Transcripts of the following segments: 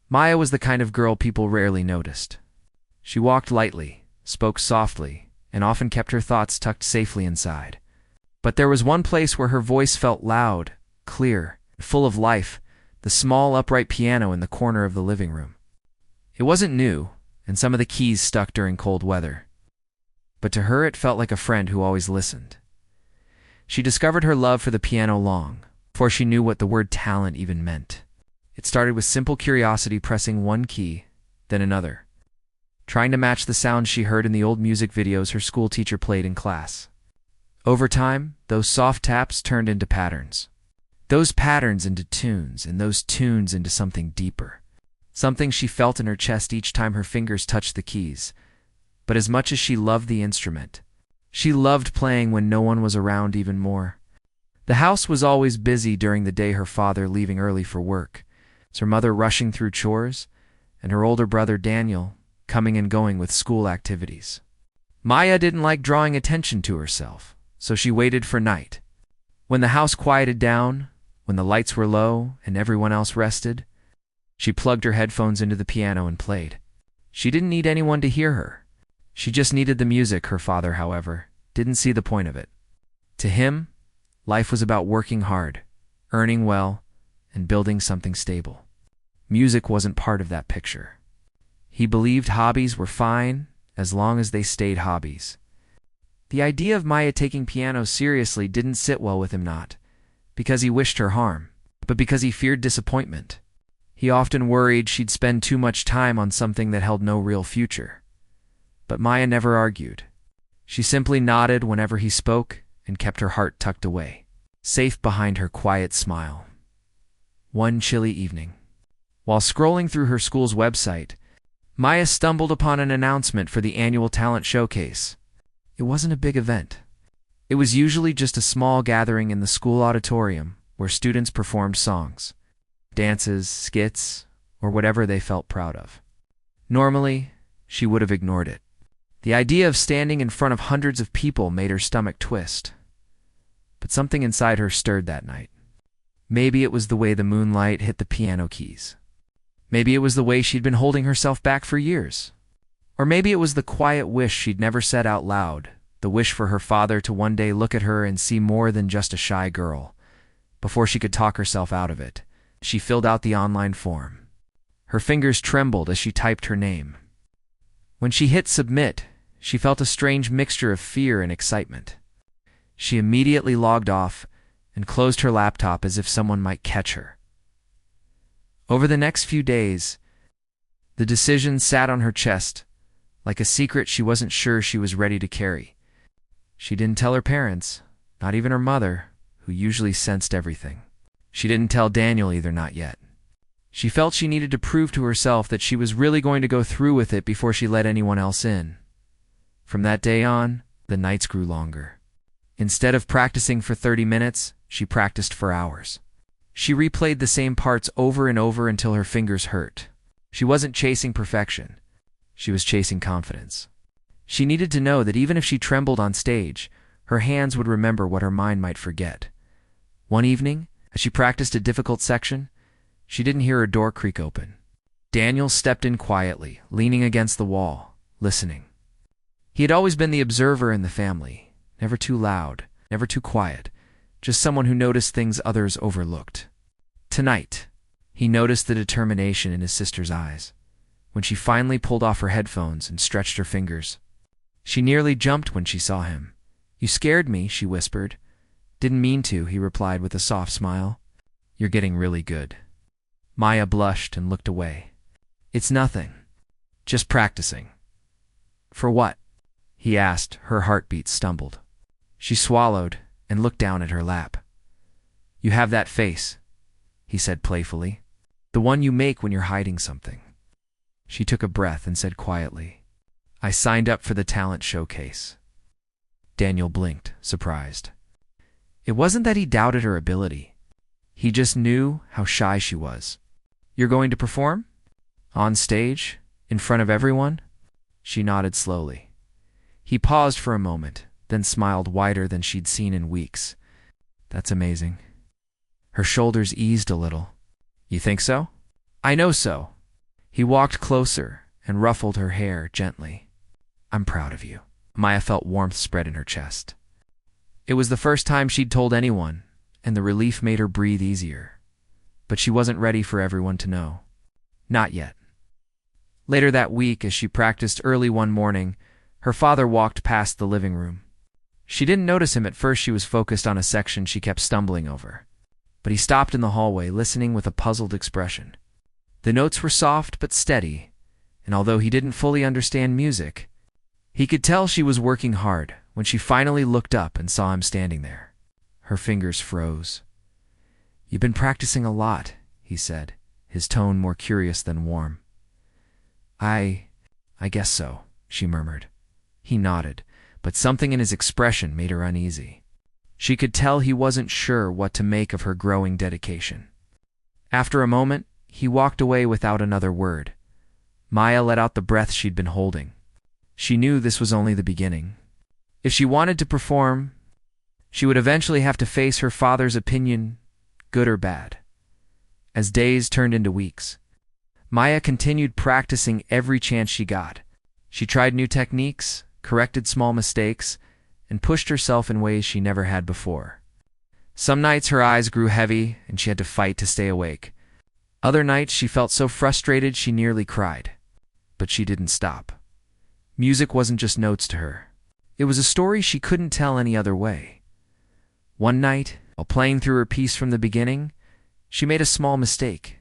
Maya was the kind of girl people rarely noticed. She walked lightly, spoke softly, and often kept her thoughts tucked safely inside. But there was one place where her voice felt loud, clear, full of life: the small upright piano in the corner of the living room. It wasn't new, and some of the keys stuck during cold weather. But to her it felt like a friend who always listened. She discovered her love for the piano long before she knew what the word talent even meant. It started with simple curiosity, pressing one key, then another, trying to match the sounds she heard in the old music videos her school teacher played in class. Over time, those soft taps turned into patterns. Those patterns into tunes, and those tunes into something deeper. Something she felt in her chest each time her fingers touched the keys. But as much as she loved the instrument, she loved playing when no one was around even more. The house was always busy during the day, her father leaving early for work, her mother rushing through chores, and her older brother Daniel coming and going with school activities. Maya didn't like drawing attention to herself, so she waited for night. When the house quieted down, when the lights were low and everyone else rested, she plugged her headphones into the piano and played. She didn't need anyone to hear her. She just needed the music. Her father, however, didn't see the point of it. To him, life was about working hard, earning well, and building something stable. Music wasn't part of that picture. He believed hobbies were fine as long as they stayed hobbies. The idea of Maya taking piano seriously didn't sit well with him, not because he wished her harm, but because he feared disappointment. He often worried she'd spend too much time on something that held no real future. But Maya never argued. She simply nodded whenever he spoke and kept her heart tucked away, safe behind her quiet smile. One chilly evening, while scrolling through her school's website, Maya stumbled upon an announcement for the annual talent showcase. It wasn't a big event. It was usually just a small gathering in the school auditorium where students performed songs, dances, skits, or whatever they felt proud of. Normally, she would have ignored it. The idea of standing in front of hundreds of people made her stomach twist. But something inside her stirred that night. Maybe it was the way the moonlight hit the piano keys. Maybe it was the way she'd been holding herself back for years. Or maybe it was the quiet wish she'd never said out loud, the wish for her father to one day look at her and see more than just a shy girl. Before she could talk herself out of it, she filled out the online form. Her fingers trembled as she typed her name. When she hit submit, she felt a strange mixture of fear and excitement. She immediately logged off and closed her laptop as if someone might catch her. Over the next few days, the decision sat on her chest like a secret she wasn't sure she was ready to carry. She didn't tell her parents, not even her mother, who usually sensed everything. She didn't tell Daniel either, not yet. She felt she needed to prove to herself that she was really going to go through with it before she let anyone else in. From that day on, the nights grew longer. Instead of practicing for 30 minutes, she practiced for hours. She replayed the same parts over and over until her fingers hurt. She wasn't chasing perfection. She was chasing confidence. She needed to know that even if she trembled on stage, her hands would remember what her mind might forget. One evening, as she practiced a difficult section, she didn't hear her door creak open. Daniel stepped in quietly, leaning against the wall, listening. He had always been the observer in the family, never too loud, never too quiet, just someone who noticed things others overlooked. Tonight, he noticed the determination in his sister's eyes. When she finally pulled off her headphones and stretched her fingers, she nearly jumped when she saw him. "You scared me," she whispered. "Didn't mean to," he replied with a soft smile. "You're getting really good." Maya blushed and looked away. "It's nothing. Just practicing." "For what?" he asked. Her heartbeat stumbled. She swallowed and looked down at her lap. "You have that face," he said playfully. "The one you make when you're hiding something." She took a breath and said quietly, "I signed up for the talent showcase." Daniel blinked, surprised. It wasn't that he doubted her ability. He just knew how shy she was. "You're going to perform? On stage? In front of everyone?" She nodded slowly. He paused for a moment, then smiled wider than she'd seen in weeks. "That's amazing." Her shoulders eased a little. "You think so?" "I know so. He walked closer and ruffled her hair gently. "I'm proud of you." Maya felt warmth spread in her chest. It was the first time she'd told anyone, and the relief made her breathe easier. But she wasn't ready for everyone to know. Not yet. Later that week, as she practiced early one morning, her father walked past the living room. She didn't notice him at first. She was focused on a section she kept stumbling over. But he stopped in the hallway, listening with a puzzled expression. The notes were soft but steady, and although he didn't fully understand music, he could tell she was working hard. When she finally looked up and saw him standing there, her fingers froze. "You've been practicing a lot," he said, his tone more curious than warm. I guess so," she murmured. He nodded, but something in his expression made her uneasy. She could tell he wasn't sure what to make of her growing dedication. After a moment, he walked away without another word. Maya let out the breath she'd been holding. She knew this was only the beginning. If she wanted to perform, she would eventually have to face her father's opinion, good or bad. As days turned into weeks, Maya continued practicing every chance she got. She tried new techniques, corrected small mistakes, and pushed herself in ways she never had before. Some nights her eyes grew heavy and she had to fight to stay awake. Other nights she felt so frustrated she nearly cried. But she didn't stop. Music wasn't just notes to her. It was a story she couldn't tell any other way. One night, while playing through her piece from the beginning, she made a small mistake.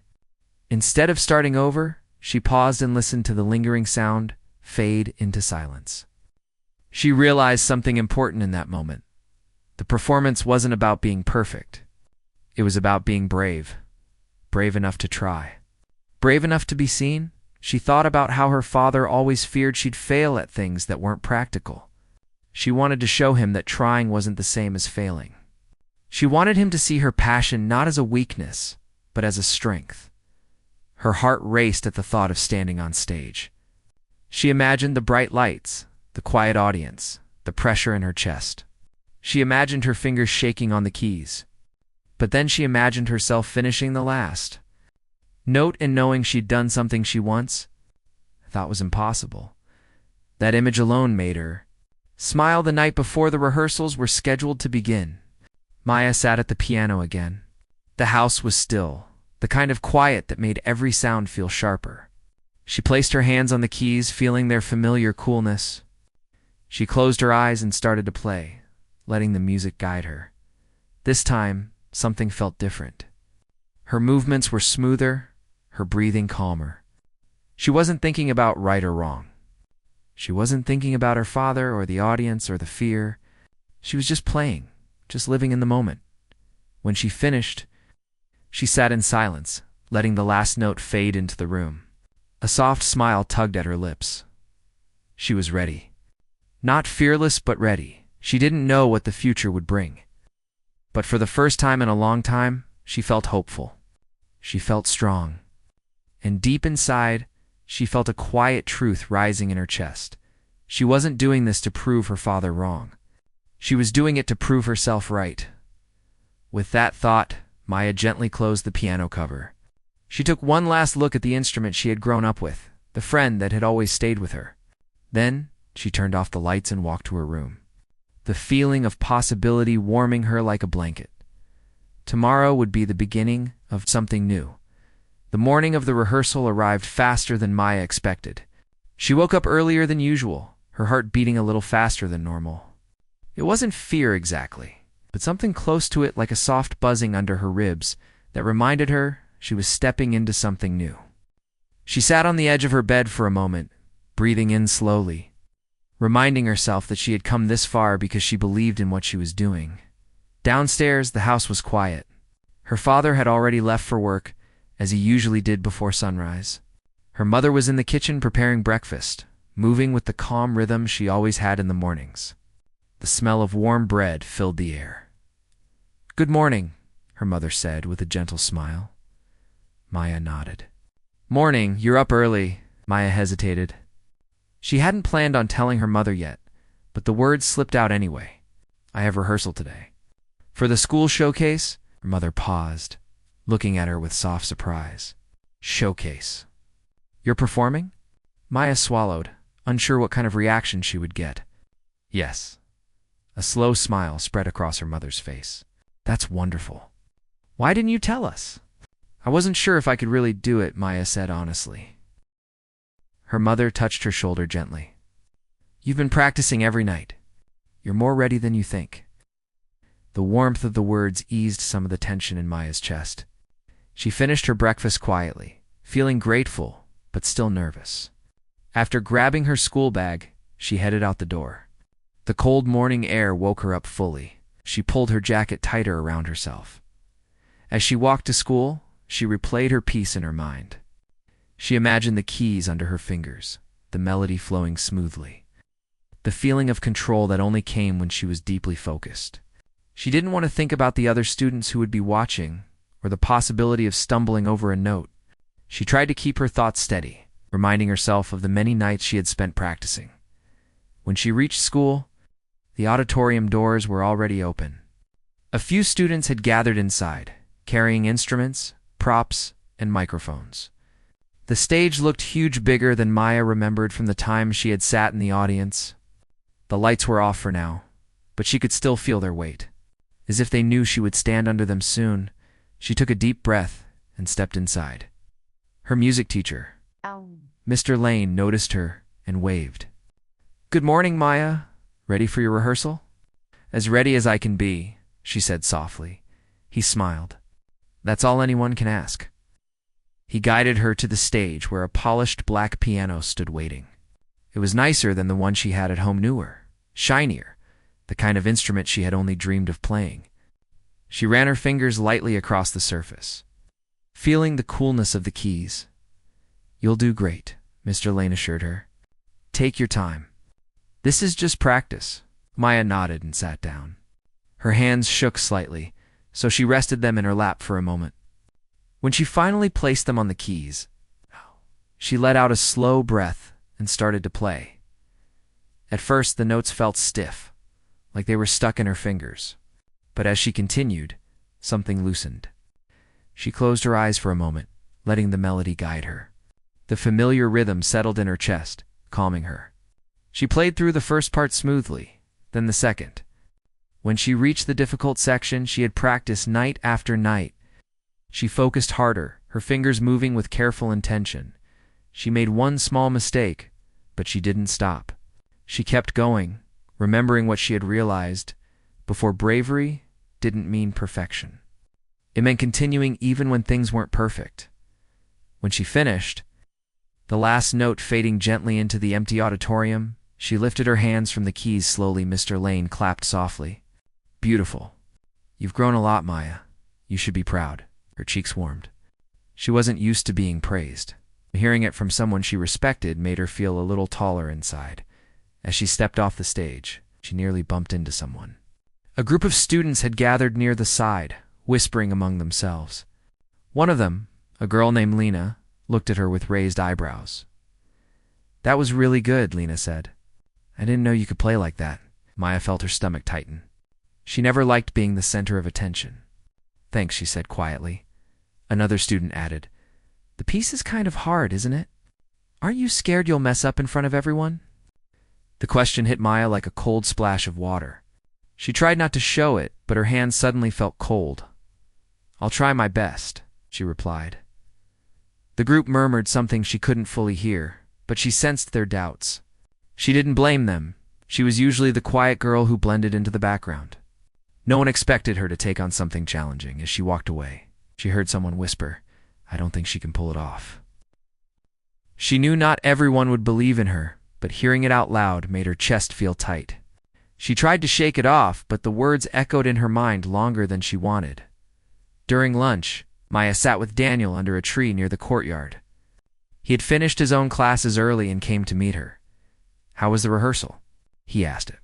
Instead of starting over, she paused and listened to the lingering sound fade into silence. She realized something important in that moment. The performance wasn't about being perfect. It was about being brave. Brave enough to try. Brave enough to be seen. She thought about how her father always feared she'd fail at things that weren't practical. She wanted to show him that trying wasn't the same as failing. She wanted him to see her passion not as a weakness, but as a strength. Her heart raced at the thought of standing on stage. She imagined the bright lights, the quiet audience, the pressure in her chest. She imagined her fingers shaking on the keys. But then she imagined herself finishing the last note and knowing she'd done something she once thought was impossible. That image alone made her smile. The night before the rehearsals were scheduled to begin, Maya sat at the piano again. The house was still, the kind of quiet that made every sound feel sharper. She placed her hands on the keys, feeling their familiar coolness. She closed her eyes and started to play, letting the music guide her. This time, something felt different. Her movements were smoother, her breathing calmer. She wasn't thinking about right or wrong. She wasn't thinking about her father or the audience or the fear. She was just playing, just living in the moment. When she finished, she sat in silence, letting the last note fade into the room. A soft smile tugged at her lips. She was ready. Not fearless, but ready. She didn't know what the future would bring. But for the first time in a long time, she felt hopeful. She felt strong. And deep inside, she felt a quiet truth rising in her chest. She wasn't doing this to prove her father wrong. She was doing it to prove herself right. With that thought, Maya gently closed the piano cover. She took one last look at the instrument she had grown up with, the friend that had always stayed with her. Then, she turned off the lights and walked to her room, the feeling of possibility warming her like a blanket. Tomorrow would be the beginning of something new. The morning of the rehearsal arrived faster than Maya expected. She woke up earlier than usual, her heart beating a little faster than normal. It wasn't fear exactly, but something close to it, like a soft buzzing under her ribs that reminded her she was stepping into something new. She sat on the edge of her bed for a moment, breathing in slowly, reminding herself that she had come this far because she believed in what she was doing. Downstairs, the house was quiet. Her father had already left for work, as he usually did before sunrise. Her mother was in the kitchen preparing breakfast, moving with the calm rhythm she always had in the mornings. The smell of warm bread filled the air. "Good morning," her mother said with a gentle smile. Maya nodded. "Morning, you're up early," Maya hesitated. She hadn't planned on telling her mother yet, but the words slipped out anyway. "I have rehearsal today." "For the school showcase?" Her mother paused, looking at her with soft surprise. "Showcase. You're performing? Maya swallowed, unsure what kind of reaction she would get. Yes. A slow smile spread across her mother's face. That's wonderful. Why didn't you tell us? I wasn't sure if I could really do it, Maya said honestly. Her mother touched her shoulder gently. You've been practicing every night. You're more ready than you think. The warmth of the words eased some of the tension in Maya's chest. She finished her breakfast quietly, feeling grateful, but still nervous. After grabbing her school bag, she headed out the door. The cold morning air woke her up fully. She pulled her jacket tighter around herself. As she walked to school, she replayed her piece in her mind. She imagined the keys under her fingers, the melody flowing smoothly. The feeling of control that only came when she was deeply focused. She didn't want to think about the other students who would be watching, or the possibility of stumbling over a note. She tried to keep her thoughts steady, reminding herself of the many nights she had spent practicing. When she reached school, the auditorium doors were already open. A few students had gathered inside, carrying instruments, props, and microphones. The stage looked huge, bigger than Maya remembered from the time she had sat in the audience. The lights were off for now, but she could still feel their weight. As if they knew she would stand under them soon, she took a deep breath and stepped inside. Her music teacher, Mr. Lane, noticed her and waved. Good morning, Maya. Ready for your rehearsal? As ready as I can be, she said softly. He smiled. That's all anyone can ask. He guided her to the stage where a polished black piano stood waiting. It was nicer than the one she had at home, newer, shinier, the kind of instrument she had only dreamed of playing. She ran her fingers lightly across the surface, feeling the coolness of the keys. You'll do great, Mr. Lane assured her. Take your time. This is just practice. Maya nodded and sat down. Her hands shook slightly, so she rested them in her lap for a moment. When she finally placed them on the keys, she let out a slow breath and started to play. At first, the notes felt stiff, like they were stuck in her fingers. But as she continued, something loosened. She closed her eyes for a moment, letting the melody guide her. The familiar rhythm settled in her chest, calming her. She played through the first part smoothly, then the second. When she reached the difficult section she had practiced night after night, she focused harder, her fingers moving with careful intention. She made one small mistake, but she didn't stop. She kept going, remembering what she had realized before: bravery didn't mean perfection. It meant continuing even when things weren't perfect. When she finished, the last note fading gently into the empty auditorium, she lifted her hands from the keys slowly. Mr. Lane clapped softly. Beautiful. You've grown a lot, Maya. You should be proud. Her cheeks warmed. She wasn't used to being praised. Hearing it from someone she respected made her feel a little taller inside. As she stepped off the stage, she nearly bumped into someone. A group of students had gathered near the side, whispering among themselves. One of them, a girl named Lena, looked at her with raised eyebrows. That was really good, Lena said. I didn't know you could play like that. Maya felt her stomach tighten. She never liked being the center of attention. Thanks, she said quietly. Another student added, The piece is kind of hard, isn't it? Aren't you scared you'll mess up in front of everyone? The question hit Maya like a cold splash of water. She tried not to show it, but her hands suddenly felt cold. I'll try my best, she replied. The group murmured something she couldn't fully hear, but she sensed their doubts. She didn't blame them. She was usually the quiet girl who blended into the background. No one expected her to take on something challenging. As she walked away, she heard someone whisper, I don't think she can pull it off. She knew not everyone would believe in her, but hearing it out loud made her chest feel tight. She tried to shake it off, but the words echoed in her mind longer than she wanted. During lunch, Maya sat with Daniel under a tree near the courtyard. He had finished his own classes early and came to meet her. How was the rehearsal? He asked it.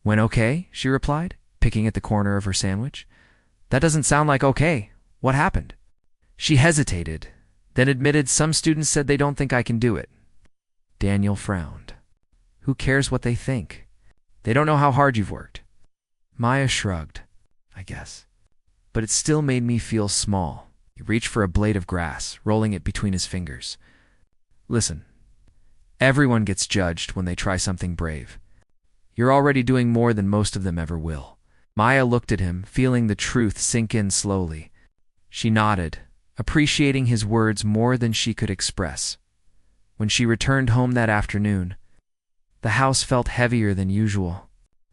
Went okay, she replied, picking at the corner of her sandwich. That doesn't sound like okay. What happened? She hesitated, then admitted some students said they don't think I can do it. Daniel frowned. Who cares what they think? They don't know how hard you've worked. Maya shrugged, I guess. But it still made me feel small. He reached for a blade of grass, rolling it between his fingers. Listen, everyone gets judged when they try something brave. You're already doing more than most of them ever will." Maya looked at him, feeling the truth sink in slowly. She nodded, appreciating his words more than she could express. When she returned home that afternoon, the house felt heavier than usual.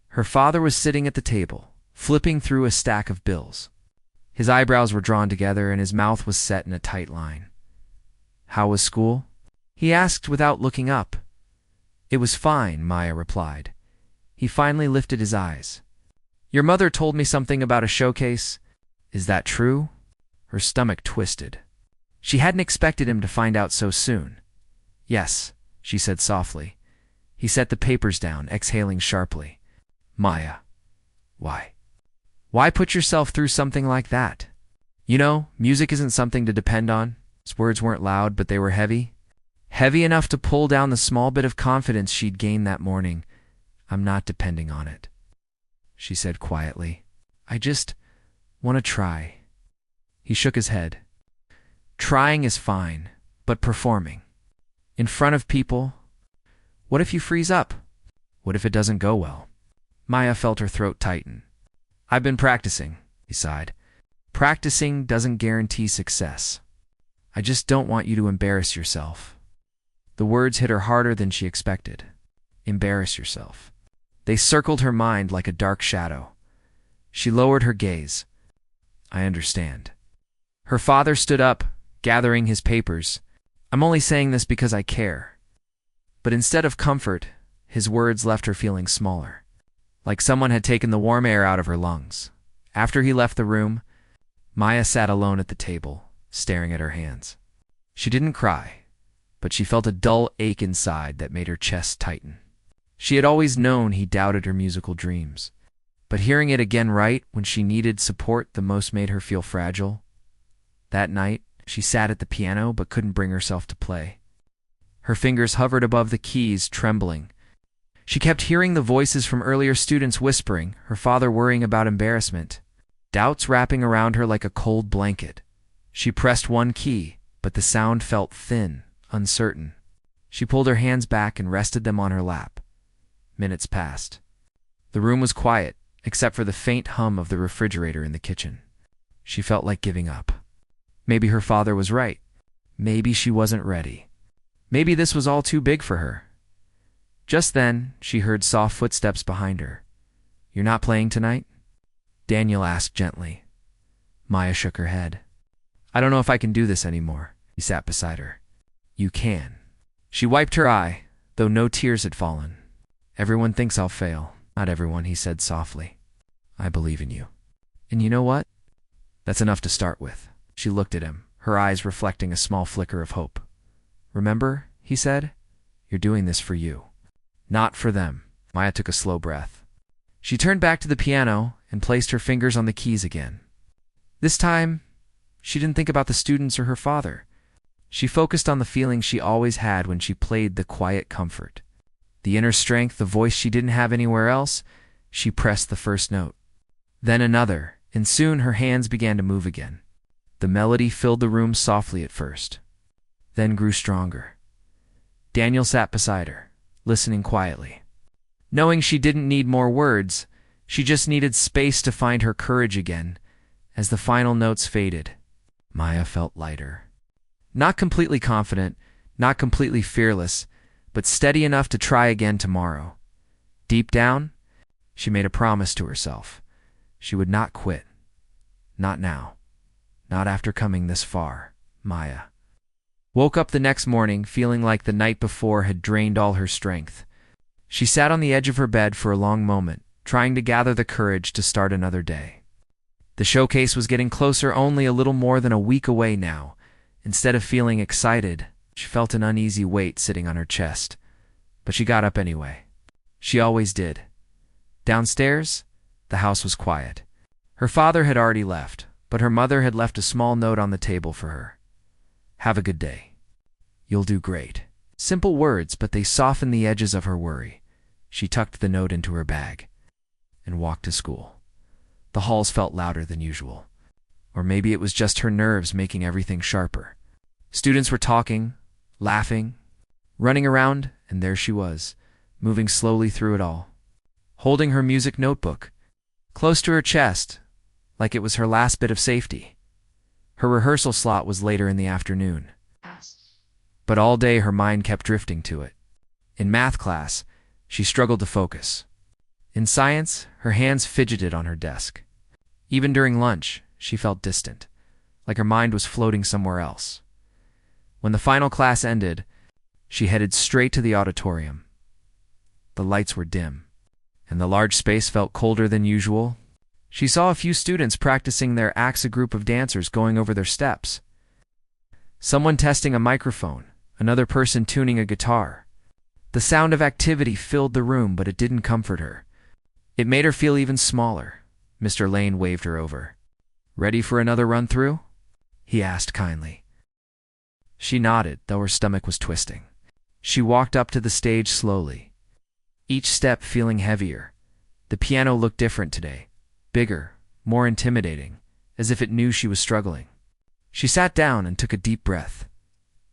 Her father was sitting at the table, flipping through a stack of bills. His eyebrows were drawn together and his mouth was set in a tight line. "How was school?" he asked without looking up. "It was fine," Maya replied. He finally lifted his eyes. "Your mother told me something about a showcase. Is that true?" Her stomach twisted. She hadn't expected him to find out so soon. "Yes," she said softly. He set the papers down, exhaling sharply. "Maya, why? Why put yourself through something like that? You know, music isn't something to depend on." His words weren't loud, but they were heavy. Heavy enough to pull down the small bit of confidence she'd gained that morning. "I'm not depending on it," she said quietly. "I just want to try." He shook his head. "Trying is fine, but performing in front of people? What if you freeze up? What if it doesn't go well?" Maya felt her throat tighten. "I've been practicing," he sighed. "Practicing doesn't guarantee success. I just don't want you to embarrass yourself." The words hit her harder than she expected. Embarrass yourself. They circled her mind like a dark shadow. She lowered her gaze. "I understand." Her father stood up, gathering his papers. "I'm only saying this because I care." But instead of comfort, his words left her feeling smaller, like someone had taken the warm air out of her lungs. After he left the room, Maya sat alone at the table, staring at her hands. She didn't cry, but she felt a dull ache inside that made her chest tighten. She had always known he doubted her musical dreams, but hearing it again right when she needed support the most made her feel fragile. That night, she sat at the piano but couldn't bring herself to play. Her fingers hovered above the keys, trembling. She kept hearing the voices from earlier students whispering, her father worrying about embarrassment, doubts wrapping around her like a cold blanket. She pressed one key, but the sound felt thin, uncertain. She pulled her hands back and rested them on her lap. Minutes passed. The room was quiet, except for the faint hum of the refrigerator in the kitchen. She felt like giving up. Maybe her father was right. Maybe she wasn't ready. Maybe this was all too big for her. Just then, she heard soft footsteps behind her. "You're not playing tonight?" Daniel asked gently. Maya shook her head. "I don't know if I can do this anymore." He sat beside her. "You can." She wiped her eye, though no tears had fallen. "Everyone thinks I'll fail." "Not everyone," he said softly. "I believe in you. And you know what? That's enough to start with." She looked at him, her eyes reflecting a small flicker of hope. "Remember," he said, "you're doing this for you, not for them." Maya took a slow breath. She turned back to the piano and placed her fingers on the keys again. This time, she didn't think about the students or her father. She focused on the feeling she always had when she played the quiet comfort. The inner strength, the voice she didn't have anywhere else. She pressed the first note. Then another, and soon her hands began to move again. The melody filled the room softly at first, then grew stronger. Daniel sat beside her, listening quietly. Knowing she didn't need more words, she just needed space to find her courage again. As the final notes faded, Maya felt lighter. Not completely confident, not completely fearless, but steady enough to try again tomorrow. Deep down, she made a promise to herself. She would not quit. Not now. Not after coming this far. Maya woke up the next morning feeling like the night before had drained all her strength. She sat on the edge of her bed for a long moment, trying to gather the courage to start another day. The showcase was getting closer, only a little more than a week away now. Instead of feeling excited, she felt an uneasy weight sitting on her chest. But she got up anyway. She always did. Downstairs, the house was quiet. Her father had already left, but her mother had left a small note on the table for her. "Have a good day. You'll do great." Simple words, but they softened the edges of her worry. She tucked the note into her bag and walked to school. The halls felt louder than usual. Or maybe it was just her nerves making everything sharper. Students were talking, laughing, running around, and there she was, moving slowly through it all, holding her music notebook close to her chest, like it was her last bit of safety. Her rehearsal slot was later in the afternoon, but all day her mind kept drifting to it. In math class, she struggled to focus. In science, her hands fidgeted on her desk. Even during lunch, she felt distant, like her mind was floating somewhere else. When the final class ended, she headed straight to the auditorium. The lights were dim, and the large space felt colder than usual. She saw a few students practicing their acts, a group of dancers going over their steps, someone testing a microphone, another person tuning a guitar. The sound of activity filled the room, but it didn't comfort her. It made her feel even smaller. Mr. Lane waved her over. "Ready for another run-through?" he asked kindly. She nodded, though her stomach was twisting. She walked up to the stage slowly, each step feeling heavier. The piano looked different today, bigger, more intimidating, as if it knew she was struggling. She sat down and took a deep breath.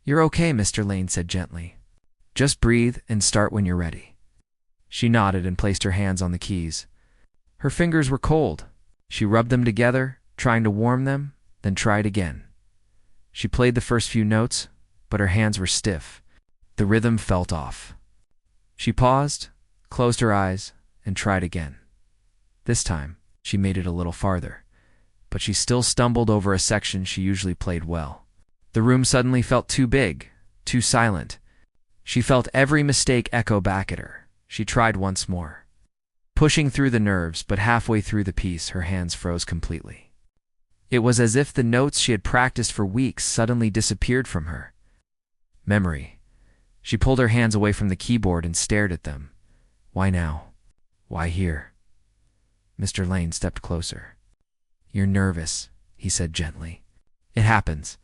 "You're okay," Mr. Lane said gently. "Just breathe and start when you're ready." She nodded and placed her hands on the keys. Her fingers were cold. She rubbed them together, trying to warm them, then tried again. She played the first few notes, but her hands were stiff. The rhythm felt off. She paused, closed her eyes, and tried again. This time, she made it a little farther, but she still stumbled over a section she usually played well. The room suddenly felt too big, too silent. She felt every mistake echo back at her. She tried once more, pushing through the nerves, but halfway through the piece, her hands froze completely. It was as if the notes she had practiced for weeks suddenly disappeared from her memory. She pulled her hands away from the keyboard and stared at them. Why now? Why here? Mr. Lane stepped closer. "You're nervous," he said gently. "It happens.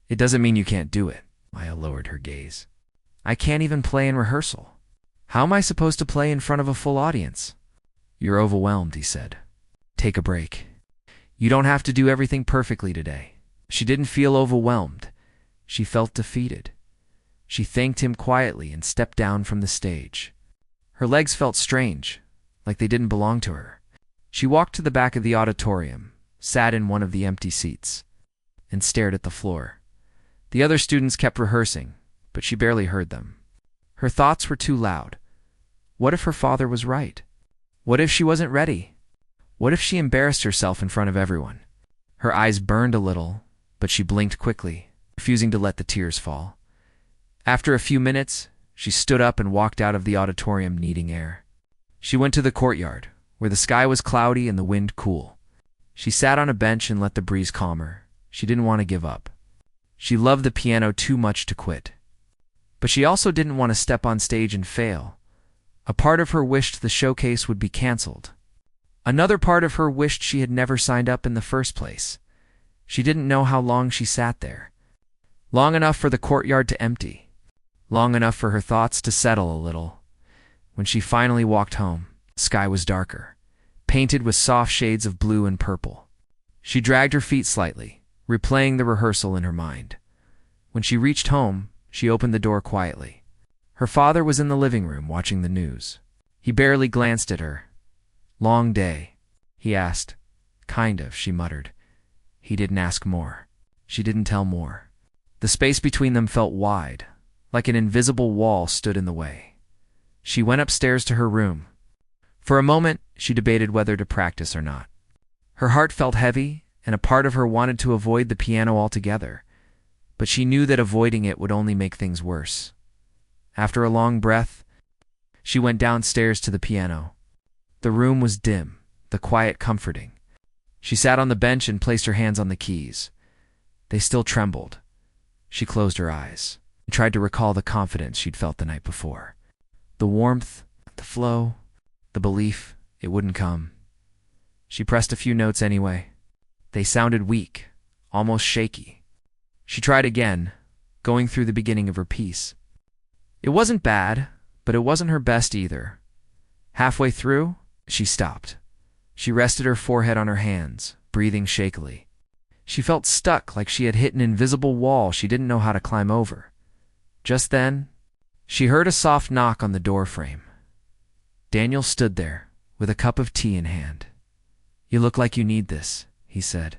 It doesn't mean you can't do it." Maya lowered her gaze. "I can't even play in rehearsal. How am I supposed to play in front of a full audience?" "You're overwhelmed," he said. "Take a break. You don't have to do everything perfectly today." She didn't feel overwhelmed. She felt defeated. She thanked him quietly and stepped down from the stage. Her legs felt strange, like they didn't belong to her. She walked to the back of the auditorium, sat in one of the empty seats, and stared at the floor. The other students kept rehearsing, but she barely heard them. Her thoughts were too loud. What if her father was right? What if she wasn't ready? What if she embarrassed herself in front of everyone? Her eyes burned a little, but she blinked quickly, refusing to let the tears fall. After a few minutes, she stood up and walked out of the auditorium, needing air. She went to the courtyard, where the sky was cloudy and the wind cool. She sat on a bench and let the breeze calm her. She didn't want to give up. She loved the piano too much to quit. But she also didn't want to step on stage and fail. A part of her wished the showcase would be canceled. Another part of her wished she had never signed up in the first place. She didn't know how long she sat there. Long enough for the courtyard to empty. Long enough for her thoughts to settle a little. When she finally walked home, the sky was darker, painted with soft shades of blue and purple. She dragged her feet slightly, replaying the rehearsal in her mind. When she reached home, she opened the door quietly. Her father was in the living room watching the news. He barely glanced at her. "Long day?" he asked. "Kind of," she muttered. He didn't ask more. She didn't tell more. The space between them felt wide, like an invisible wall stood in the way. She went upstairs to her room. For a moment, she debated whether to practice or not. Her heart felt heavy, and a part of her wanted to avoid the piano altogether, but she knew that avoiding it would only make things worse. After a long breath, she went downstairs to the piano. The room was dim, the quiet comforting. She sat on the bench and placed her hands on the keys. They still trembled. She closed her eyes and tried to recall the confidence she'd felt the night before. The warmth, the flow, the belief it wouldn't come. She pressed a few notes anyway. They sounded weak, almost shaky. She tried again, going through the beginning of her piece. It wasn't bad, but it wasn't her best either. Halfway through, she stopped. She rested her forehead on her hands, breathing shakily. She felt stuck, like she had hit an invisible wall she didn't know how to climb over. Just then, She heard a soft knock on the door frame. Daniel stood there, with a cup of tea in hand. "You look like you need this," he said.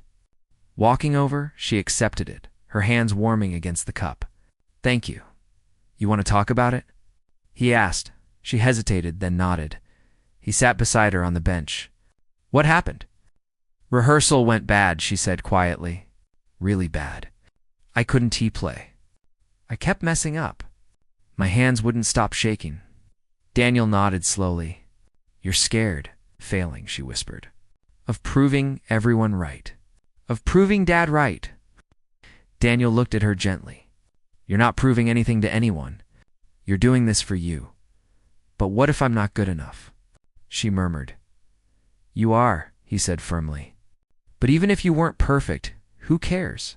Walking over, she accepted it, her hands warming against the cup. "Thank you. You want to talk about it?" he asked. She hesitated, then nodded. He sat beside her on the bench. "What happened?" "Rehearsal went bad," she said quietly. "Really bad. I couldn't play. I kept messing up. My hands wouldn't stop shaking." Daniel nodded slowly. "You're scared, failing," she whispered. "Of proving everyone right. Of proving Dad right." Daniel looked at her gently. "You're not proving anything to anyone. You're doing this for you." "But what if I'm not good enough?" she murmured. "You are," he said firmly. "But even if you weren't perfect, who cares?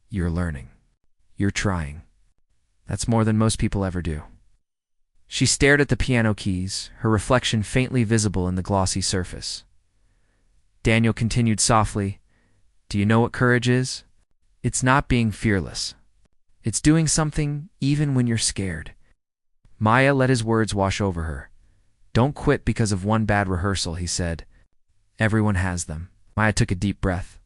You're learning. You're trying. That's more than most people ever do." She stared at the piano keys, her reflection faintly visible in the glossy surface. Daniel continued softly, "Do you know what courage is? It's not being fearless. It's doing something even when you're scared." Maya let his words wash over her. "Don't quit because of one bad rehearsal," he said. "Everyone has them." Maya took a deep breath.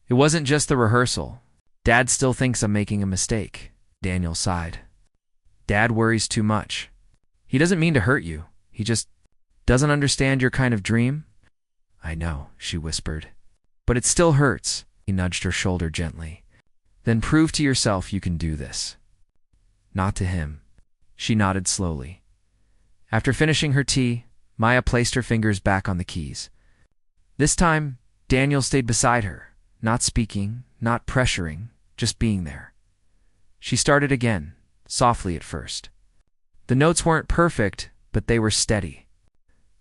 "It wasn't just the rehearsal. Dad still thinks I'm making a mistake." Daniel sighed. "Dad worries too much. He doesn't mean to hurt you. He just doesn't understand your kind of dream." "I know," she whispered. "But it still hurts." He nudged her shoulder gently. "Then prove to yourself you can do this." "Not to him." She nodded slowly. After finishing her tea, Maya placed her fingers back on the keys. This time, Daniel stayed beside her, not speaking, not pressuring, just being there. She started again, softly at first. The notes weren't perfect, but they were steady.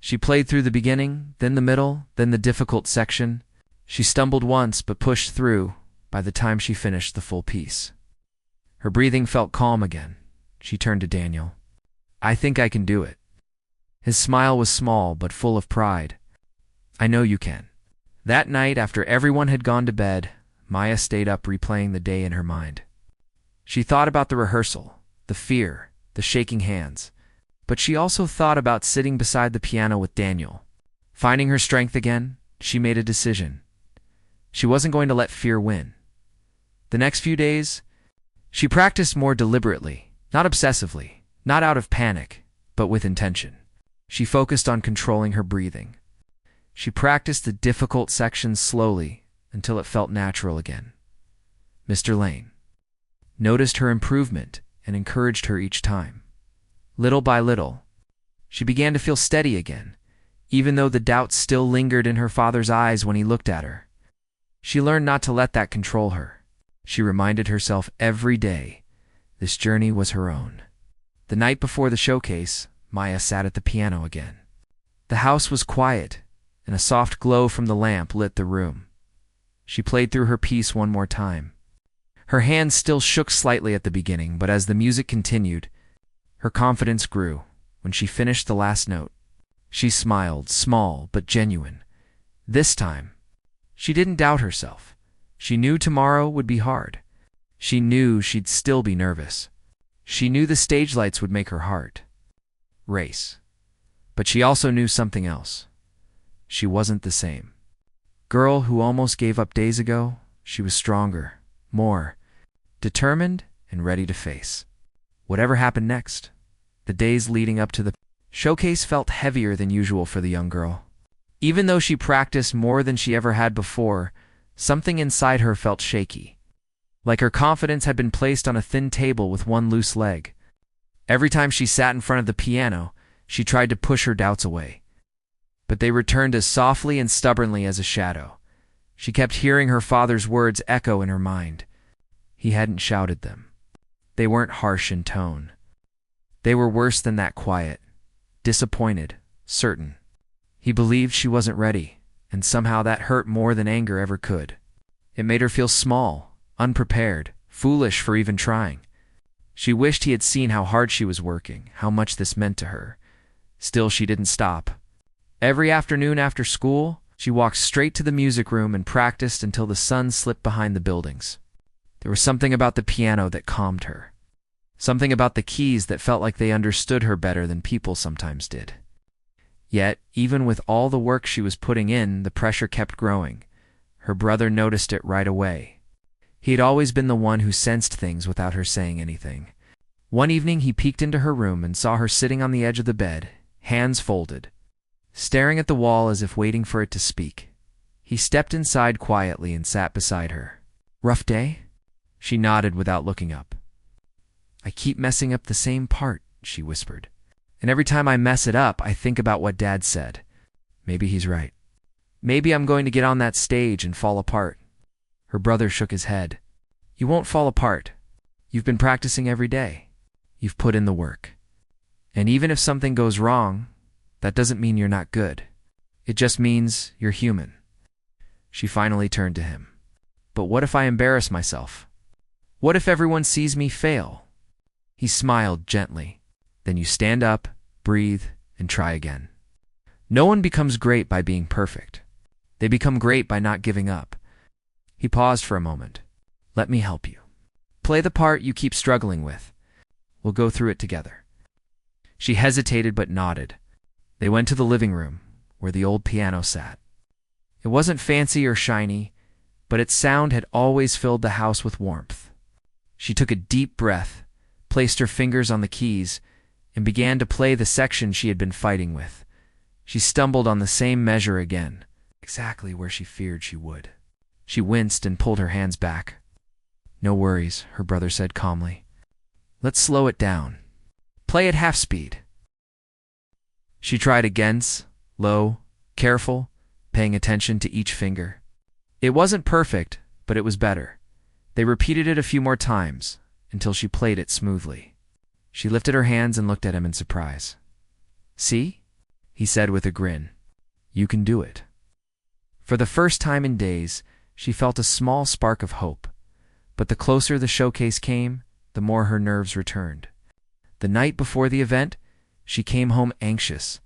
She played through the beginning, then the middle, then the difficult section. She stumbled once, but pushed through by the time she finished the full piece. Her breathing felt calm again. She turned to Daniel. "I think I can do it." His smile was small, but full of pride. "I know you can." That night, after everyone had gone to bed, Maya stayed up replaying the day in her mind. She thought about the rehearsal, the fear, the shaking hands. But she also thought about sitting beside the piano with Daniel. Finding her strength again, she made a decision. She wasn't going to let fear win. The next few days, she practiced more deliberately, not obsessively, not out of panic, but with intention. She focused on controlling her breathing. She practiced the difficult sections slowly until it felt natural again. Mr. Lane noticed her improvement and encouraged her each time. Little by little, she began to feel steady again, even though the doubts still lingered in her father's eyes when he looked at her. She learned not to let that control her. She reminded herself every day this journey was her own. The night before the showcase, Maya sat at the piano again. The house was quiet, and a soft glow from the lamp lit the room. She played through her piece one more time. Her hands still shook slightly at the beginning, but as the music continued, her confidence grew. When she finished the last note, she smiled, small but genuine. This time, she didn't doubt herself. She knew tomorrow would be hard. She knew she'd still be nervous. She knew the stage lights would make her heart race. But she also knew something else. She wasn't the same girl who almost gave up days ago. She was stronger, more determined, and ready to face whatever happened next. The days leading up to the showcase felt heavier than usual for the young girl. Even though she practiced more than she ever had before, something inside her felt shaky, like her confidence had been placed on a thin table with one loose leg. Every time she sat in front of the piano, she tried to push her doubts away, but they returned as softly and stubbornly as a shadow. She kept hearing her father's words echo in her mind. He hadn't shouted them. They weren't harsh in tone. They were worse than that, quiet, disappointed, certain. He believed she wasn't ready, and somehow that hurt more than anger ever could. It made her feel small, unprepared, foolish for even trying. She wished he had seen how hard she was working, how much this meant to her. Still, she didn't stop. Every afternoon after school, she walked straight to the music room and practiced until the sun slipped behind the buildings. There was something about the piano that calmed her. Something about the keys that felt like they understood her better than people sometimes did. Yet, even with all the work she was putting in, the pressure kept growing. Her brother noticed it right away. He had always been the one who sensed things without her saying anything. One evening he peeked into her room and saw her sitting on the edge of the bed, hands folded, staring at the wall as if waiting for it to speak. He stepped inside quietly and sat beside her. "Rough day?" She nodded without looking up. "I keep messing up the same part," she whispered. "And every time I mess it up, I think about what Dad said. Maybe he's right. Maybe I'm going to get on that stage and fall apart." Her brother shook his head. "You won't fall apart. You've been practicing every day. You've put in the work. And even if something goes wrong, that doesn't mean you're not good. It just means you're human." She finally turned to him. "But what if I embarrass myself? What if everyone sees me fail?" He smiled gently. "Then you stand up, breathe, and try again. No one becomes great by being perfect. They become great by not giving up." He paused for a moment. "Let me help you. Play the part you keep struggling with. We'll go through it together." She hesitated but nodded. They went to the living room, where the old piano sat. It wasn't fancy or shiny, but its sound had always filled the house with warmth. She took a deep breath, placed her fingers on the keys, and began to play the section she had been fighting with. She stumbled on the same measure again, exactly where she feared she would. She winced and pulled her hands back. "No worries," her brother said calmly. "Let's slow it down. Play at half speed." She tried again, low, careful, paying attention to each finger. It wasn't perfect, but it was better. They repeated it a few more times, until she played it smoothly. She lifted her hands and looked at him in surprise. "See?" he said with a grin. "You can do it." For the first time in days, she felt a small spark of hope. But the closer the showcase came, the more her nerves returned. The night before the event, she came home anxious,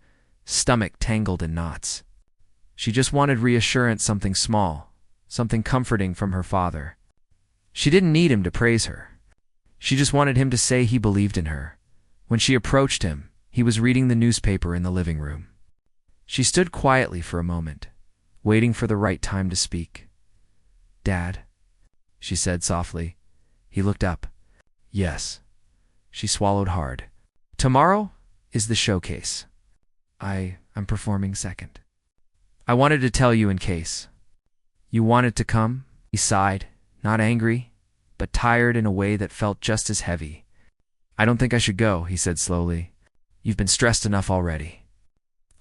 stomach tangled in knots. She just wanted reassurance, something small, something comforting from her father. She didn't need him to praise her. She just wanted him to say he believed in her. When she approached him, he was reading the newspaper in the living room. She stood quietly for a moment, waiting for the right time to speak. "Dad," she said softly. He looked up. "Yes." She swallowed hard. "Tomorrow is the showcase. I'm performing second. I wanted to tell you in case. You wanted to come?" He sighed, not angry, but tired in a way that felt just as heavy. "I don't think I should go," he said slowly. "You've been stressed enough already.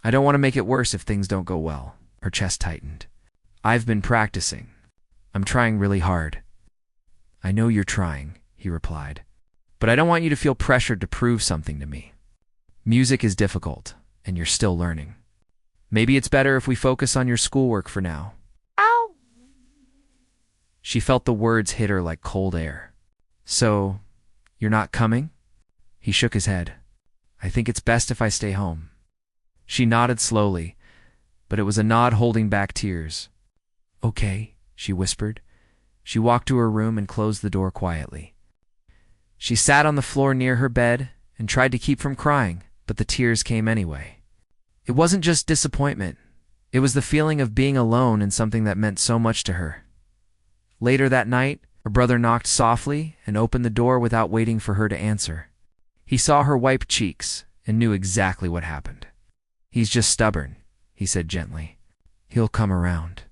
I don't want to make it worse if things don't go well." Her chest tightened. "I've been practicing. I'm trying really hard." "I know you're trying," he replied. "But I don't want you to feel pressured to prove something to me. Music is difficult, and you're still learning. Maybe it's better if we focus on your schoolwork for now." Ow! She felt the words hit her like cold air. "So, you're not coming?" He shook his head. "I think it's best if I stay home." She nodded slowly, but it was a nod holding back tears. "Okay," she whispered. She walked to her room and closed the door quietly. She sat on the floor near her bed and tried to keep from crying, but the tears came anyway. It wasn't just disappointment. It was the feeling of being alone in something that meant so much to her. Later that night, her brother knocked softly and opened the door without waiting for her to answer. He saw her wipe cheeks and knew exactly what happened. "He's just stubborn," he said gently. "He'll come around."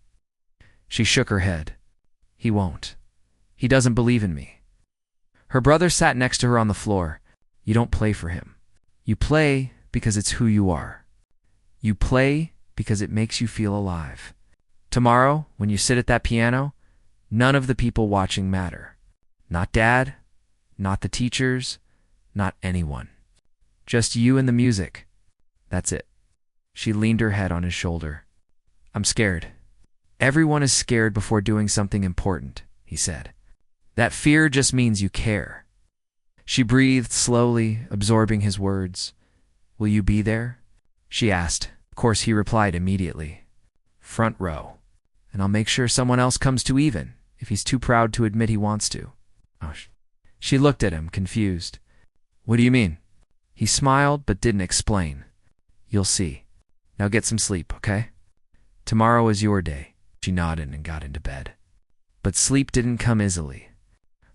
She shook her head. "He won't. He doesn't believe in me." Her brother sat next to her on the floor. "You don't play for him. You play because it's who you are. You play because it makes you feel alive. Tomorrow, when you sit at that piano, none of the people watching matter. Not Dad, not the teachers, not anyone. Just you and the music. That's it." She leaned her head on his shoulder. "I'm scared." "Everyone is scared before doing something important," he said. "That fear just means you care." She breathed slowly, absorbing his words. "Will you be there?" she asked. Of course, he replied immediately. "Front row. And I'll make sure someone else comes to even, if he's too proud to admit he wants to." She looked at him, confused. What do you mean? He smiled but didn't explain. You'll see. Now get some sleep, okay? Tomorrow is your day. She nodded and got into bed. But sleep didn't come easily.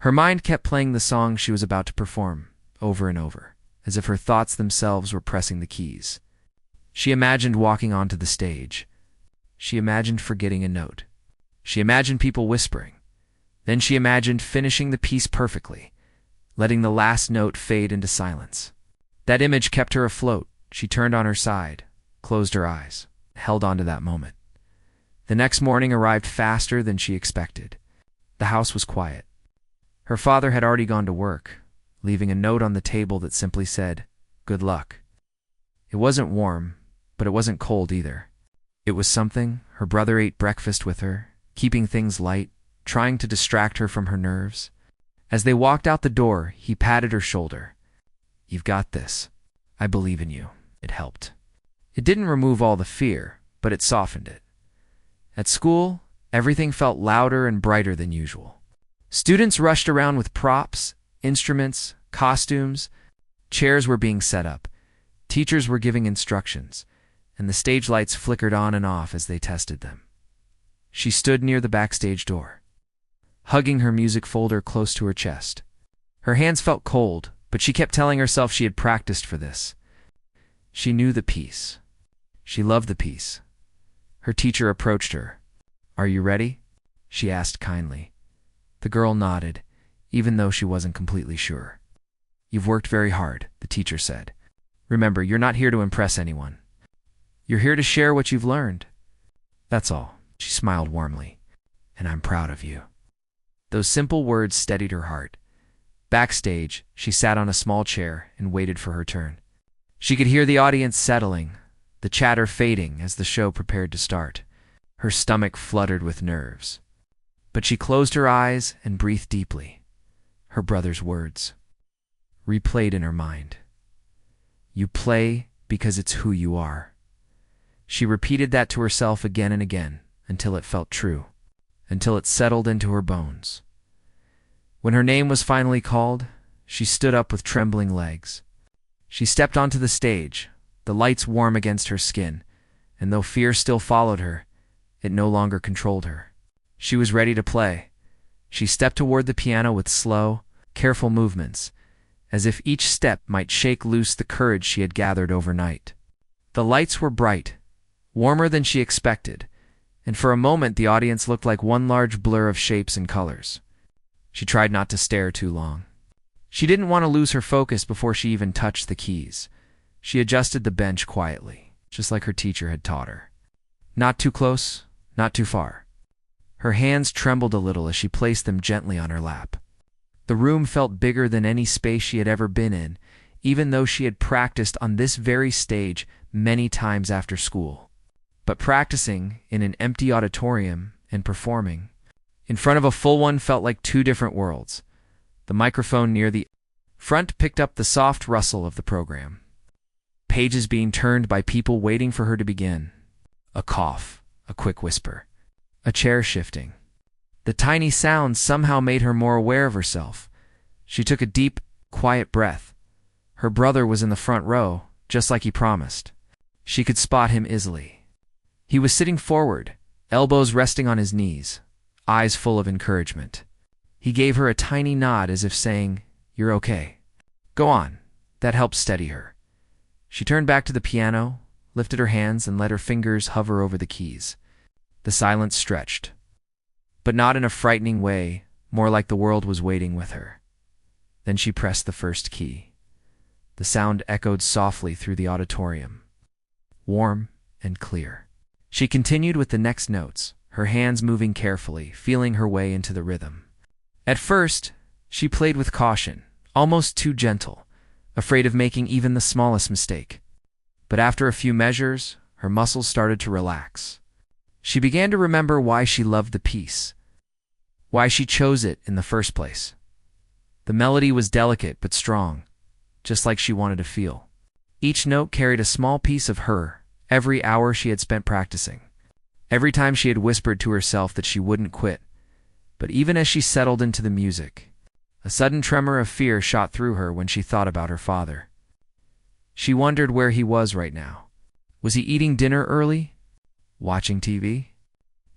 Her mind kept playing the song she was about to perform, over and over, as if her thoughts themselves were pressing the keys. She imagined walking onto the stage. She imagined forgetting a note. She imagined people whispering. Then she imagined finishing the piece perfectly, letting the last note fade into silence. That image kept her afloat. She turned on her side, closed her eyes, held on to that moment. The next morning arrived faster than she expected. The house was quiet. Her father had already gone to work, leaving a note on the table that simply said, "Good luck." It wasn't warm, but it wasn't cold either. It was something. Her brother ate breakfast with her, keeping things light, trying to distract her from her nerves. As they walked out the door, he patted her shoulder. "You've got this. I believe in you." It helped. It didn't remove all the fear, but it softened it. At school, everything felt louder and brighter than usual. Students rushed around with props, instruments, costumes. Chairs were being set up. Teachers were giving instructions, and the stage lights flickered on and off as they tested them. She stood near the backstage door, hugging her music folder close to her chest. Her hands felt cold, but she kept telling herself she had practiced for this. She knew the piece. She loved the piece. Her teacher approached her. "Are you ready?" she asked kindly. The girl nodded, even though she wasn't completely sure. "You've worked very hard," the teacher said. "Remember, you're not here to impress anyone. You're here to share what you've learned. That's all." She smiled warmly. "And I'm proud of you." Those simple words steadied her heart. Backstage, she sat on a small chair and waited for her turn. She could hear the audience settling, the chatter fading as the show prepared to start. Her stomach fluttered with nerves. But she closed her eyes and breathed deeply. Her brother's words replayed in her mind. "You play because it's who you are." She repeated that to herself again and again until it felt true, until it settled into her bones. When her name was finally called, she stood up with trembling legs. She stepped onto the stage, the lights warm against her skin, and though fear still followed her, it no longer controlled her. She was ready to play. She stepped toward the piano with slow, careful movements, as if each step might shake loose the courage she had gathered overnight. The lights were bright, warmer than she expected, and for a moment the audience looked like one large blur of shapes and colors. She tried not to stare too long. She didn't want to lose her focus before she even touched the keys. She adjusted the bench quietly, just like her teacher had taught her. Not too close, not too far. Her hands trembled a little as she placed them gently on her lap. The room felt bigger than any space she had ever been in, even though she had practiced on this very stage many times after school. But practicing in an empty auditorium and performing in front of a full one felt like two different worlds. The microphone near the front picked up the soft rustle of the program. Pages being turned by people waiting for her to begin. A cough, a quick whisper, a chair shifting. The tiny sounds somehow made her more aware of herself. She took a deep, quiet breath. Her brother was in the front row, just like he promised. She could spot him easily. He was sitting forward, elbows resting on his knees, eyes full of encouragement. He gave her a tiny nod as if saying, "You're okay. Go on." That helped steady her. She turned back to the piano, lifted her hands, and let her fingers hover over the keys. The silence stretched, but not in a frightening way, more like the world was waiting with her. Then she pressed the first key. The sound echoed softly through the auditorium, warm and clear. She continued with the next notes, her hands moving carefully, feeling her way into the rhythm. At first, she played with caution, almost too gentle, afraid of making even the smallest mistake. But after a few measures, her muscles started to relax. She began to remember why she loved the piece, why she chose it in the first place. The melody was delicate but strong, just like she wanted to feel. Each note carried a small piece of her, every hour she had spent practicing. Every time she had whispered to herself that she wouldn't quit. But even as she settled into the music, A sudden tremor of fear shot through her when she thought about her father. She wondered where he was right now. Was he eating dinner early? Watching TV?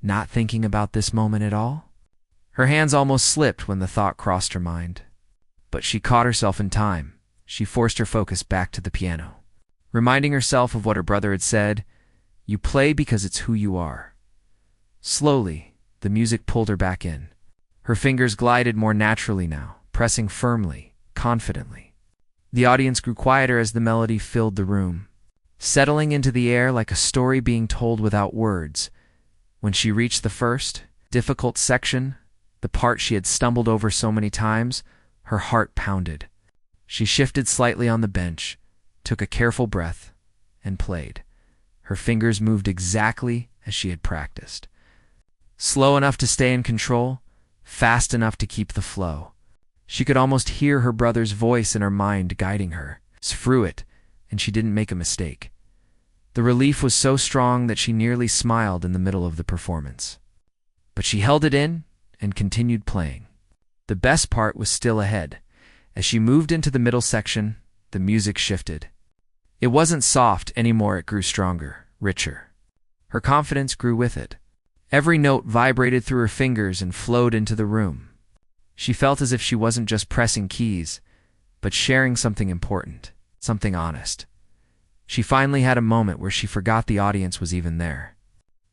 Not thinking about this moment at all? Her hands almost slipped when the thought crossed her mind. But she caught herself in time. She forced her focus back to the piano, reminding herself of what her brother had said, "You play because it's who you are." Slowly, the music pulled her back in. Her fingers glided more naturally now, pressing firmly, confidently. The audience grew quieter as the melody filled the room, settling into the air like a story being told without words. When she reached the first, difficult section, the part she had stumbled over so many times, her heart pounded. She shifted slightly on the bench, took a careful breath, and played. Her fingers moved exactly as she had practiced. Slow enough to stay in control, fast enough to keep the flow. She could almost hear her brother's voice in her mind guiding her through it, and she didn't make a mistake. The relief was so strong that she nearly smiled in the middle of the performance. But she held it in and continued playing. The best part was still ahead. As she moved into the middle section, the music shifted. It wasn't soft anymore, it grew stronger, richer. Her confidence grew with it. Every note vibrated through her fingers and flowed into the room. She felt as if she wasn't just pressing keys, but sharing something important, something honest. She finally had a moment where she forgot the audience was even there.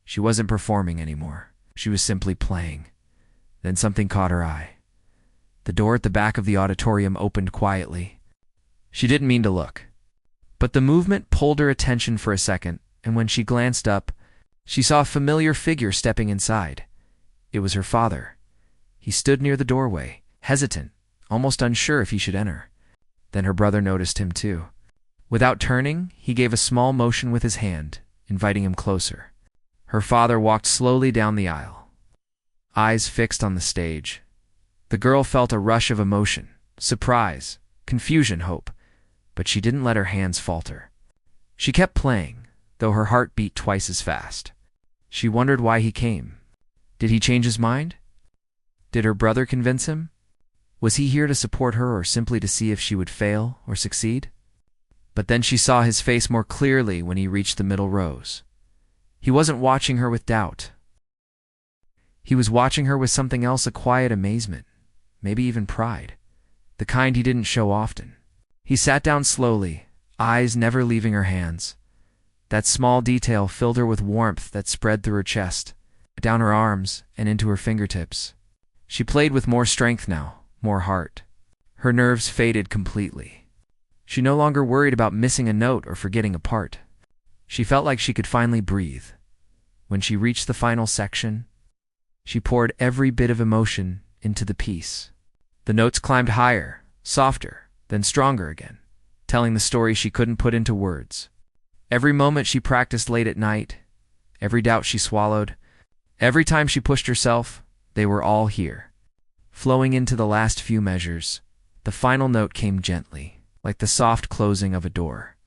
She wasn't performing anymore. She was simply playing. Then something caught her eye. The door at the back of the auditorium opened quietly. She didn't mean to look, but the movement pulled her attention for a second, and when she glanced up, she saw a familiar figure stepping inside. It was her father. He stood near the doorway, hesitant, almost unsure if he should enter. Then her brother noticed him too. Without turning, he gave a small motion with his hand, inviting him closer. Her father walked slowly down the aisle, eyes fixed on the stage. The girl felt a rush of emotion, surprise, confusion, hope, but she didn't let her hands falter. She kept playing, though her heart beat twice as fast. She wondered why he came. Did he change his mind? Did her brother convince him? Was he here to support her or simply to see if she would fail or succeed? But then she saw his face more clearly when he reached the middle rows. He wasn't watching her with doubt. He was watching her with something else, a quiet amazement, maybe even pride, the kind he didn't show often. He sat down slowly, eyes never leaving her hands. That small detail filled her with warmth that spread through her chest, down her arms, and into her fingertips. She played with more strength now, more heart. Her nerves faded completely. She no longer worried about missing a note or forgetting a part. She felt like she could finally breathe. When she reached the final section, she poured every bit of emotion into the piece. The notes climbed higher, softer, then stronger again, telling the story she couldn't put into words. Every moment she practiced late at night, every doubt she swallowed, every time she pushed herself, they were all here. Flowing into the last few measures, the final note came gently, like the soft closing of a door.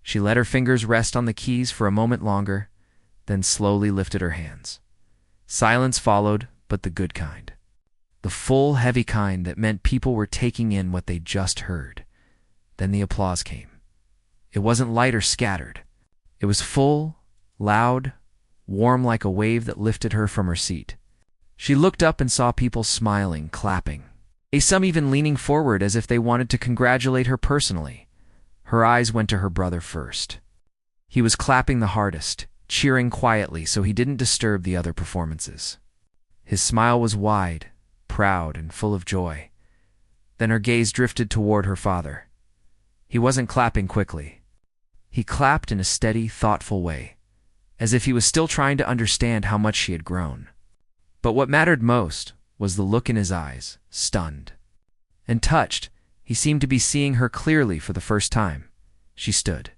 She let her fingers rest on the keys for a moment longer, then slowly lifted her hands. Silence followed, but the good kind. The full, heavy kind that meant people were taking in what they just heard. Then the applause came. It wasn't light or scattered. It was full, loud, warm like a wave that lifted her from her seat. She looked up and saw people smiling, clapping, some even leaning forward as if they wanted to congratulate her personally. Her eyes went to her brother first. He was clapping the hardest, cheering quietly so he didn't disturb the other performances. His smile was wide, proud, and full of joy. Then her gaze drifted toward her father. He wasn't clapping quickly. He clapped in a steady, thoughtful way, as if he was still trying to understand how much she had grown. But what mattered most was the look in his eyes, stunned. And touched, he seemed to be seeing her clearly for the first time. She stood,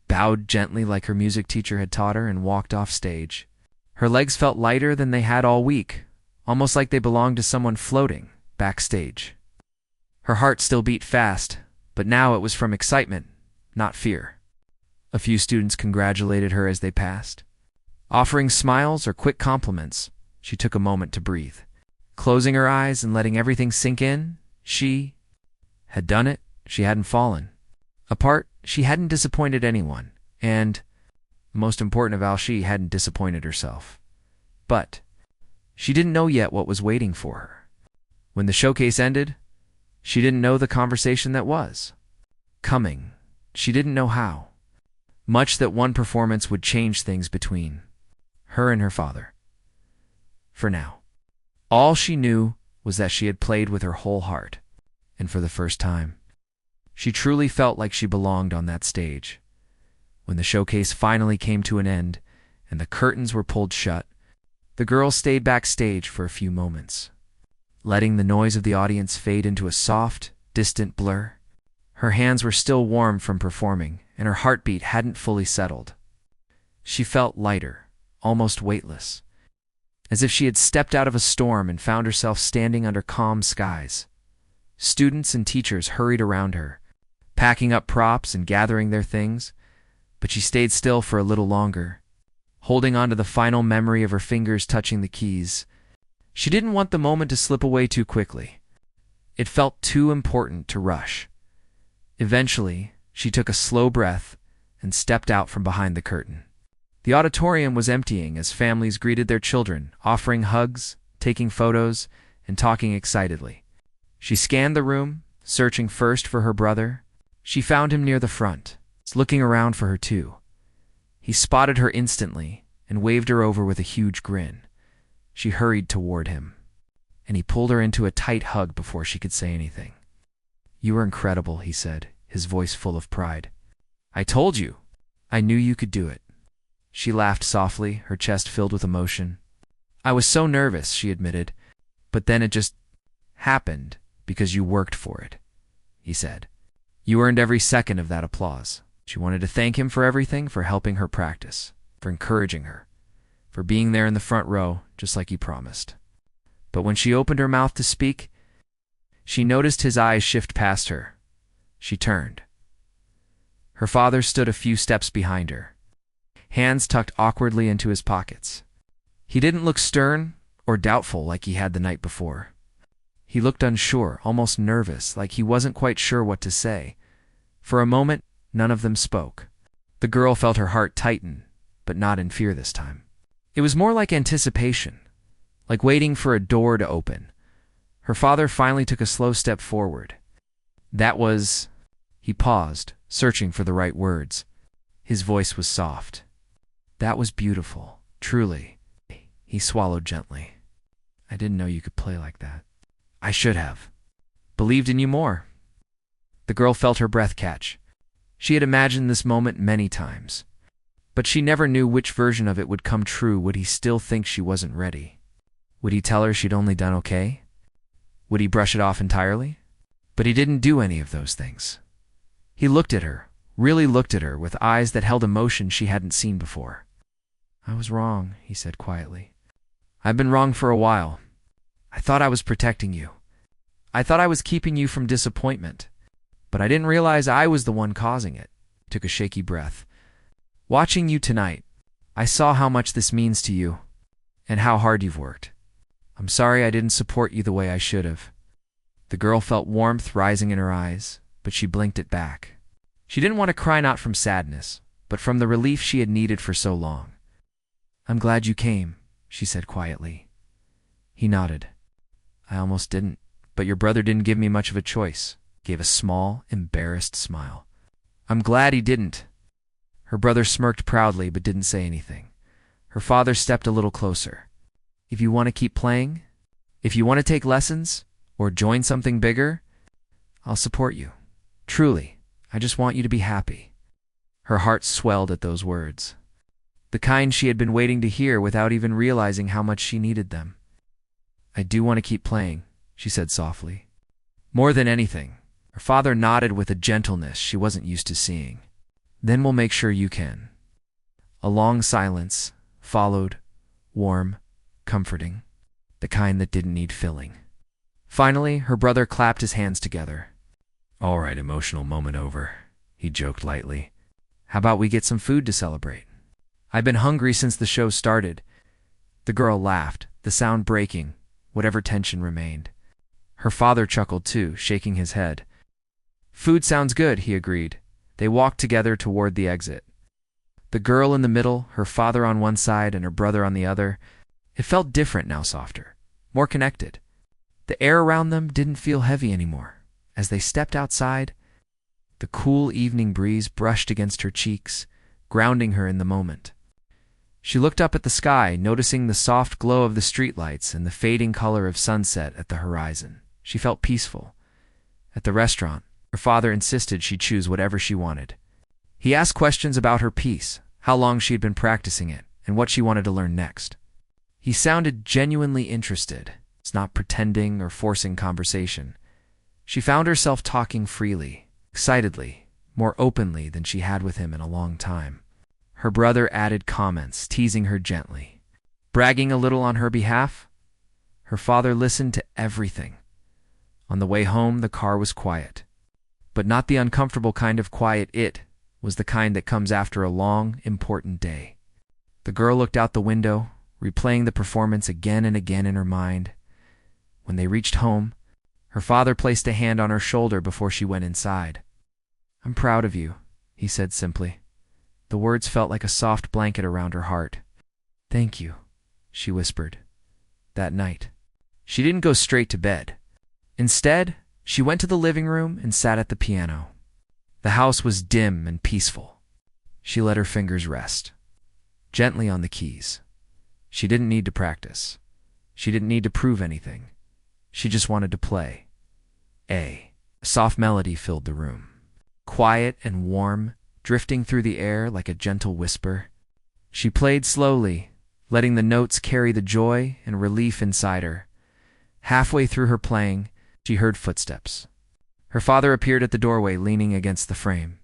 bowed gently like her music teacher had taught her, and walked off stage. Her legs felt lighter than they had all week, almost like they belonged to someone floating backstage. Her heart still beat fast, but now it was from excitement, not fear. A few students congratulated her as they passed. Offering smiles or quick compliments, she took a moment to breathe. Closing her eyes and letting everything sink in, She had done it. She hadn't fallen apart. She hadn't disappointed anyone. And, most important of all, she hadn't disappointed herself. But she didn't know yet what was waiting for her. When the showcase ended, she didn't know the conversation that was coming. She didn't know how much that one performance would change things between her and her father. For now, all she knew was that she had played with her whole heart, and for the first time, she truly felt like she belonged on that stage. When the showcase finally came to an end and the curtains were pulled shut, the girl stayed backstage for a few moments, letting the noise of the audience fade into a soft, distant blur. Her hands were still warm from performing, and her heartbeat hadn't fully settled. She felt lighter, almost weightless, as if she had stepped out of a storm and found herself standing under calm skies. Students and teachers hurried around her, packing up props and gathering their things, but she stayed still for a little longer, holding on to the final memory of her fingers touching the keys. She didn't want the moment to slip away too quickly. It felt too important to rush. Eventually, she took a slow breath and stepped out from behind the curtain. The auditorium was emptying as families greeted their children, offering hugs, taking photos, and talking excitedly. She scanned the room, searching first for her brother. She found him near the front, looking around for her too. He spotted her instantly and waved her over with a huge grin. She hurried toward him, and he pulled her into a tight hug before she could say anything. "You were incredible," he said, his voice full of pride. "I told you. I knew you could do it." She laughed softly, her chest filled with emotion. "I was so nervous," she admitted, "but then it just happened because you worked for it," he said. "You earned every second of that applause." She wanted to thank him for everything, for helping her practice, for encouraging her, for being there in the front row, just like he promised. But when she opened her mouth to speak, she noticed his eyes shift past her. She turned. Her father stood a few steps behind her, hands tucked awkwardly into his pockets. He didn't look stern or doubtful like he had the night before. He looked unsure, almost nervous, like he wasn't quite sure what to say. For a moment, none of them spoke. The girl felt her heart tighten, but not in fear this time. It was more like anticipation, like waiting for a door to open. Her father finally took a slow step forward. He paused, searching for the right words. His voice was soft. "That was beautiful, truly." He swallowed gently. "I didn't know you could play like that. I should have believed in you more." The girl felt her breath catch. She had imagined this moment many times, but she never knew which version of it would come true. Would he still think she wasn't ready? Would he tell her she'd only done okay? Would he brush it off entirely? But he didn't do any of those things. He looked at her, really looked at her, with eyes that held emotion she hadn't seen before. "I was wrong," he said quietly. "I've been wrong for a while. I thought I was protecting you. I thought I was keeping you from disappointment. But I didn't realize I was the one causing it." He took a shaky breath. "Watching you tonight, I saw how much this means to you, and how hard you've worked. I'm sorry I didn't support you the way I should have." The girl felt warmth rising in her eyes, but she blinked it back. She didn't want to cry, not from sadness, but from the relief she had needed for so long. "I'm glad you came," she said quietly. He nodded. "I almost didn't, but your brother didn't give me much of a choice," gave a small, embarrassed smile. "I'm glad he didn't." Her brother smirked proudly but didn't say anything. Her father stepped a little closer. "If you want to keep playing, if you want to take lessons, or join something bigger, I'll support you. Truly, I just want you to be happy." Her heart swelled at those words, the kind she had been waiting to hear without even realizing how much she needed them. "I do want to keep playing," she said softly. "More than anything." Her father nodded with a gentleness she wasn't used to seeing. "Then we'll make sure you can." A long silence followed, warm, comforting, the kind that didn't need filling. Finally, her brother clapped his hands together. "All right, emotional moment over," he joked lightly. "How about we get some food to celebrate? I've been hungry since the show started." The girl laughed, the sound breaking whatever tension remained. Her father chuckled too, shaking his head. Food sounds good, he agreed. They walked together toward the exit. The girl in the middle, her father on one side and her brother on the other. It felt different now, softer, more connected. The air around them didn't feel heavy anymore. As they stepped outside, the cool evening breeze brushed against her cheeks, grounding her in the moment. She looked up at the sky, noticing the soft glow of the streetlights and the fading color of sunset at the horizon. She felt peaceful. At the restaurant, her father insisted she choose whatever she wanted. He asked questions about her piece, how long she had been practicing it, and what she wanted to learn next. He sounded genuinely interested, not pretending or forcing conversation. She found herself talking freely, excitedly, more openly than she had with him in a long time. Her brother added comments, teasing her gently, bragging a little on her behalf. Her father listened to everything. On the way home, the car was quiet, but not the uncomfortable kind of quiet. It was the kind that comes after a long, important day. The girl looked out the window, replaying the performance again and again in her mind. When they reached home, her father placed a hand on her shoulder before she went inside. "I'm proud of you," he said simply. The words felt like a soft blanket around her heart. "Thank you," she whispered. That night, she didn't go straight to bed. Instead, she went to the living room and sat at the piano. The house was dim and peaceful. She let her fingers rest, gently on the keys. She didn't need to practice. She didn't need to prove anything. She just wanted to play. A soft melody filled the room, quiet and warm, drifting through the air like a gentle whisper. She played slowly, letting the notes carry the joy and relief inside her. Halfway through her playing, she heard footsteps. Her father appeared at the doorway, leaning against the frame.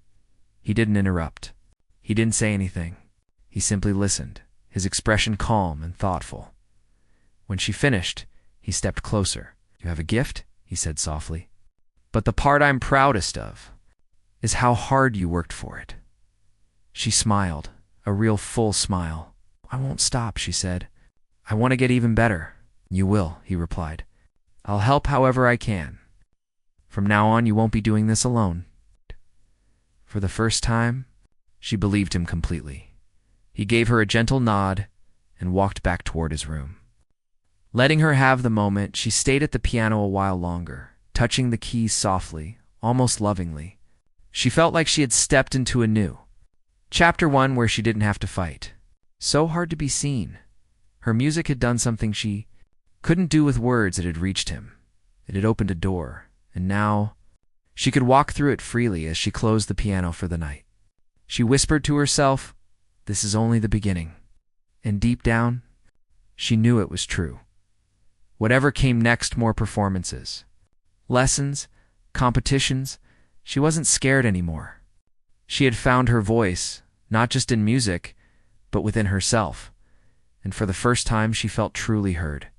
He didn't interrupt. He didn't say anything. He simply listened, his expression calm and thoughtful. When she finished, he stepped closer. "You have a gift?" he said softly. "But the part I'm proudest of is how hard you worked for it." She smiled, a real full smile. "I won't stop," she said. "I want to get even better." "You will," he replied. "I'll help however I can. From now on, you won't be doing this alone." For the first time, she believed him completely. He gave her a gentle nod and walked back toward his room. Letting her have the moment, she stayed at the piano a while longer, touching the keys softly, almost lovingly. She felt like she had stepped into a new chapter, one where she didn't have to fight. So hard to be seen. Her music had done something she couldn't do with words. It had reached him. It had opened a door, and now she could walk through it freely as she closed the piano for the night. She whispered to herself, "This is only the beginning." And deep down, she knew it was true. Whatever came next, more performances, lessons, competitions, she wasn't scared anymore. She had found her voice, not just in music, but within herself. And for the first time, she felt truly heard.